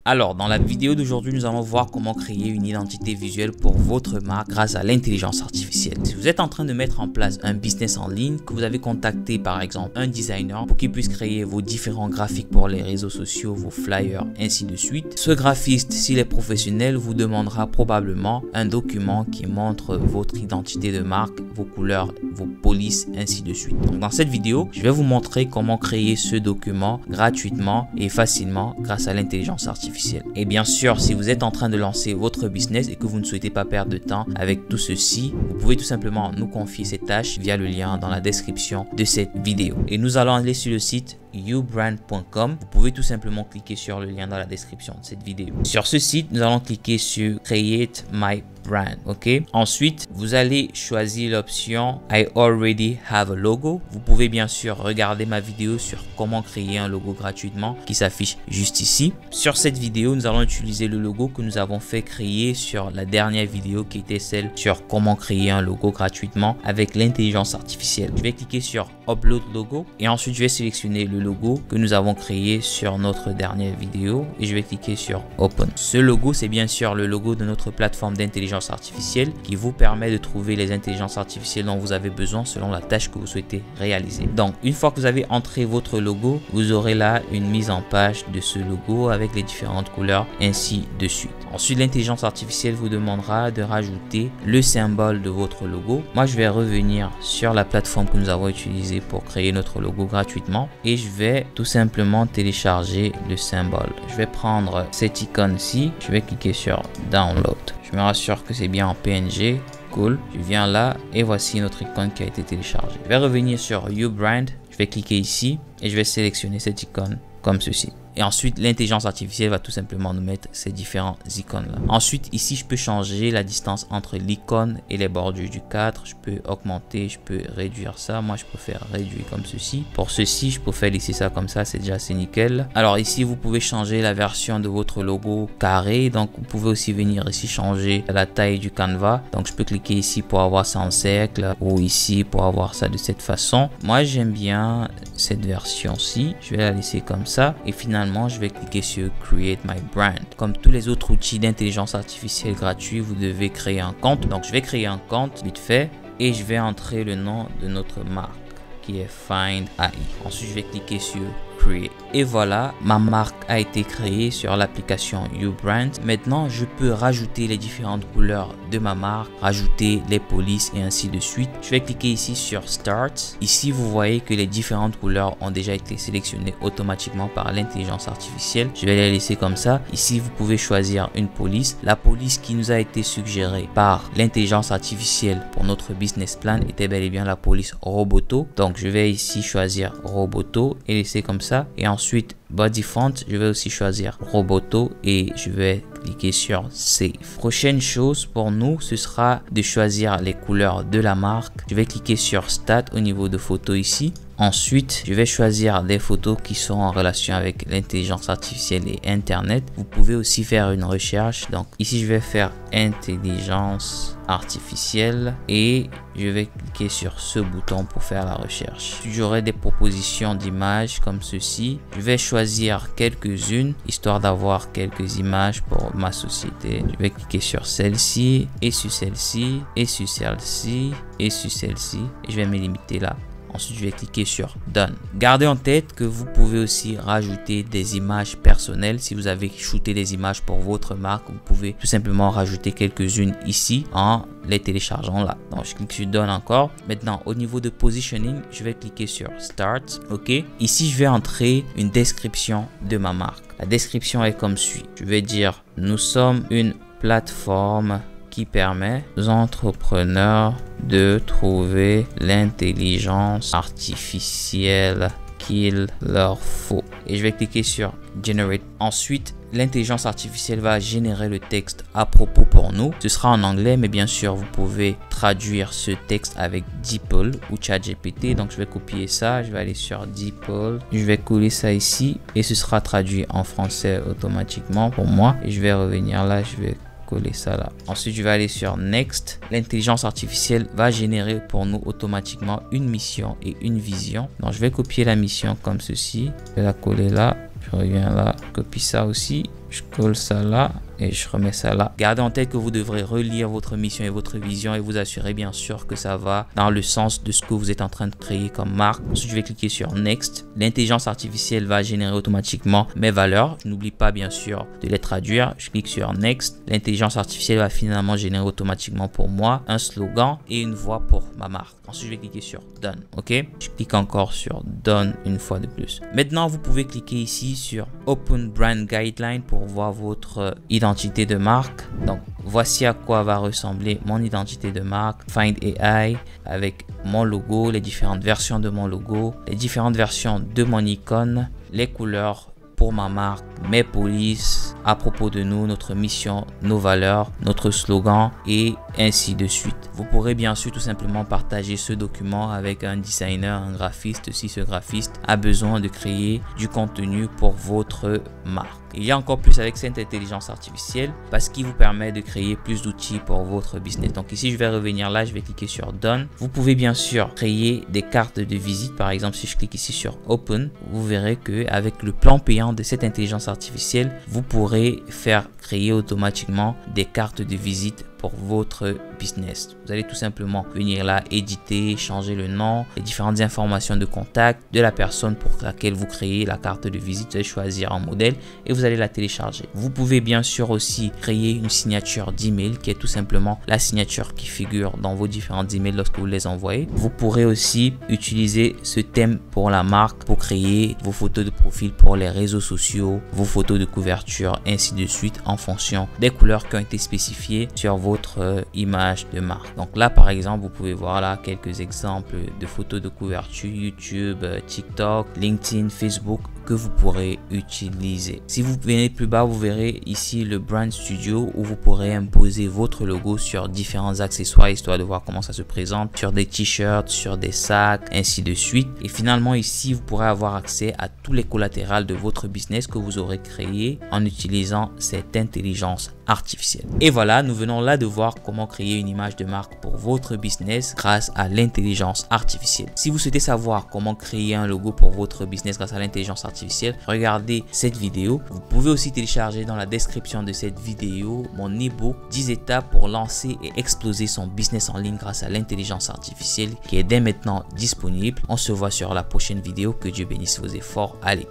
Alors, dans la vidéo d'aujourd'hui, nous allons voir comment créer une identité visuelle pour votre marque grâce à l'intelligence artificielle. Si vous êtes en train de mettre en place un business en ligne, que vous avez contacté par exemple un designer pour qu'il puisse créer vos différents graphiques pour les réseaux sociaux, vos flyers, ainsi de suite, ce graphiste, s'il est professionnel, vous demandera probablement un document qui montre votre identité de marque, vos couleurs, vos polices, ainsi de suite. Donc, dans cette vidéo, je vais vous montrer comment créer ce document gratuitement et facilement grâce à l'intelligence artificielle. Et bien sûr, si vous êtes en train de lancer votre business et que vous ne souhaitez pas perdre de temps avec tout ceci, vous pouvez tout simplement nous confier ces tâches via le lien dans la description de cette vidéo. Et nous allons aller sur le site youbrand.com. Vous pouvez tout simplement cliquer sur le lien dans la description de cette vidéo. Sur ce site, nous allons cliquer sur Create My Brand. Ok. Ensuite, vous allez choisir l'option I already have a logo. Vous pouvez bien sûr regarder ma vidéo sur comment créer un logo gratuitement qui s'affiche juste ici. Sur cette vidéo, nous allons utiliser le logo que nous avons fait créer sur la dernière vidéo qui était celle sur comment créer un logo gratuitement avec l'intelligence artificielle. Je vais cliquer sur Upload Logo et ensuite je vais sélectionner le logo que nous avons créé sur notre dernière vidéo et je vais cliquer sur Open. Ce logo, c'est bien sûr le logo de notre plateforme d'intelligence artificielle qui vous permet de trouver les intelligences artificielles dont vous avez besoin selon la tâche que vous souhaitez réaliser. Donc, une fois que vous avez entré votre logo, vous aurez là une mise en page de ce logo avec les différentes couleurs, ainsi de suite. Ensuite, l'intelligence artificielle vous demandera de rajouter le symbole de votre logo. Moi, je vais revenir sur la plateforme que nous avons utilisée pour créer notre logo gratuitement et je vais tout simplement télécharger le symbole. Je vais prendre cette icône-ci, je vais cliquer sur Download. Je me rassure que c'est bien en PNG. Cool. Je viens là et voici notre icône qui a été téléchargée. Je vais revenir sur YouBrand. Je vais cliquer ici et je vais sélectionner cette icône comme ceci. Et ensuite, l'intelligence artificielle va tout simplement nous mettre ces différentes icônes-là. Ensuite, ici, je peux changer la distance entre l'icône et les bordures du cadre. Je peux augmenter, je peux réduire ça. Moi, je préfère réduire comme ceci. Pour ceci, je préfère laisser ça comme ça. C'est déjà assez nickel. Alors ici, vous pouvez changer la version de votre logo carré. Donc, vous pouvez aussi venir ici changer la taille du canevas. Donc, je peux cliquer ici pour avoir ça en cercle ou ici pour avoir ça de cette façon. Moi, j'aime bien cette version-ci. Je vais la laisser comme ça. Et finalement, je vais cliquer sur Create My Brand. Comme tous les autres outils d'intelligence artificielle gratuits, vous devez créer un compte. Donc, je vais créer un compte vite fait et je vais entrer le nom de notre marque qui est Find AI. Ensuite, je vais cliquer sur Create. Et voilà, ma marque a été créée sur l'application YouBrand. Maintenant, je peux rajouter les différentes couleurs de ma marque, rajouter les polices et ainsi de suite. Je vais cliquer ici sur Start. Ici, vous voyez que les différentes couleurs ont déjà été sélectionnées automatiquement par l'intelligence artificielle. Je vais les laisser comme ça. Ici, vous pouvez choisir une police. La police qui nous a été suggérée par l'intelligence artificielle pour notre business plan était bel et bien la police Roboto. Donc, je vais ici choisir Roboto et laisser comme ça. Et ensuite, Body Font, je vais aussi choisir Roboto et je vais cliquer sur Save. Prochaine chose pour nous, ce sera de choisir les couleurs de la marque. Je vais cliquer sur Stat au niveau de photos ici. Ensuite, je vais choisir des photos qui sont en relation avec l'intelligence artificielle et Internet. Vous pouvez aussi faire une recherche. Donc ici, je vais faire intelligence artificielle et je vais cliquer sur ce bouton pour faire la recherche. J'aurai des propositions d'images comme ceci. Je vais choisir quelques-unes histoire d'avoir quelques images pour ma société. Je vais cliquer sur celle-ci et sur celle-ci et sur celle-ci et sur celle-ci et je vais me limiter là. Ensuite, je vais cliquer sur Done. Gardez en tête que vous pouvez aussi rajouter des images personnelles. Si vous avez shooté des images pour votre marque, vous pouvez tout simplement rajouter quelques-unes ici en les téléchargeant là. Donc, je clique sur Done encore. Maintenant, au niveau de positioning, je vais cliquer sur Start. OK. Ici, je vais entrer une description de ma marque. La description est comme suit. Je vais dire, nous sommes une plateforme qui permet aux entrepreneurs de trouver l'intelligence artificielle qu'il leur faut. Et je vais cliquer sur Generate. Ensuite, l'intelligence artificielle va générer le texte à propos pour nous. Ce sera en anglais, mais bien sûr, vous pouvez traduire ce texte avec DeepL ou ChatGPT. Donc, je vais copier ça. Je vais aller sur DeepL. Je vais coller ça ici et ce sera traduit en français automatiquement pour moi. Et je vais revenir là. Je vais coller ça là. Ensuite, je vais aller sur Next. L'intelligence artificielle va générer pour nous automatiquement une mission et une vision. Donc, je vais copier la mission comme ceci. Je vais la coller là. Je reviens là, copie ça aussi Je colle ça là et je remets ça là. Gardez en tête que vous devrez relire votre mission et votre vision et vous assurer bien sûr que ça va dans le sens de ce que vous êtes en train de créer comme marque. Ensuite, je vais cliquer sur Next. L'intelligence artificielle va générer automatiquement mes valeurs. Je n'oublie pas bien sûr de les traduire. Je clique sur Next. L'intelligence artificielle va finalement générer automatiquement pour moi un slogan et une voix pour ma marque. Ensuite, je vais cliquer sur Done. Ok, je clique encore sur Done une fois de plus. Maintenant, vous pouvez cliquer ici sur Open Brand Guideline pour voir votre identité de marque. Donc, voici à quoi va ressembler mon identité de marque. Find AI avec mon logo, les différentes versions de mon logo, les différentes versions de mon icône, les couleurs pour ma marque, mes polices, à propos de nous, notre mission, nos valeurs, notre slogan et ainsi de suite. Vous pourrez bien sûr tout simplement partager ce document avec un designer, un graphiste si ce graphiste a besoin de créer du contenu pour votre marque. Il y a encore plus avec cette intelligence artificielle parce qu'il vous permet de créer plus d'outils pour votre business. Donc ici, je vais revenir là, je vais cliquer sur Done. Vous pouvez bien sûr créer des cartes de visite. Par exemple, si je clique ici sur Open, vous verrez que avec le plan payant de cette intelligence artificielle, vous pourrez faire créer automatiquement des cartes de visite pour votre business. Vous allez tout simplement venir là, éditer, changer le nom, les différentes informations de contact de la personne pour laquelle vous créez la carte de visite. Vous allez choisir un modèle et vous allez la télécharger. Vous pouvez bien sûr aussi créer une signature d'email qui est tout simplement la signature qui figure dans vos différents emails lorsque vous les envoyez. Vous pourrez aussi utiliser ce thème pour la marque pour créer vos photos de profil pour les réseaux sociaux, vos photos de couverture, ainsi de suite en fonction des couleurs qui ont été spécifiées sur votre image de marque. Donc là par exemple, vous pouvez voir là quelques exemples de photos de couverture YouTube, TikTok, LinkedIn, Facebook que vous pourrez utiliser. Si vous venez plus bas, vous verrez ici le Brand Studio où vous pourrez imposer votre logo sur différents accessoires histoire de voir comment ça se présente sur des t-shirts, sur des sacs, ainsi de suite. Et finalement ici, vous pourrez avoir accès à tous les collatérales de votre business que vous aurez créé en utilisant cette intelligence artificielle. Et voilà, nous venons là de voir comment créer une image de marque pour votre business grâce à l'intelligence artificielle. Si vous souhaitez savoir comment créer un logo pour votre business grâce à l'intelligence artificielle, regardez cette vidéo. Vous pouvez aussi télécharger dans la description de cette vidéo mon e-book 10 étapes pour lancer et exploser son business en ligne grâce à l'intelligence artificielle qui est dès maintenant disponible. On se voit sur la prochaine vidéo. Que Dieu bénisse vos efforts. Allez.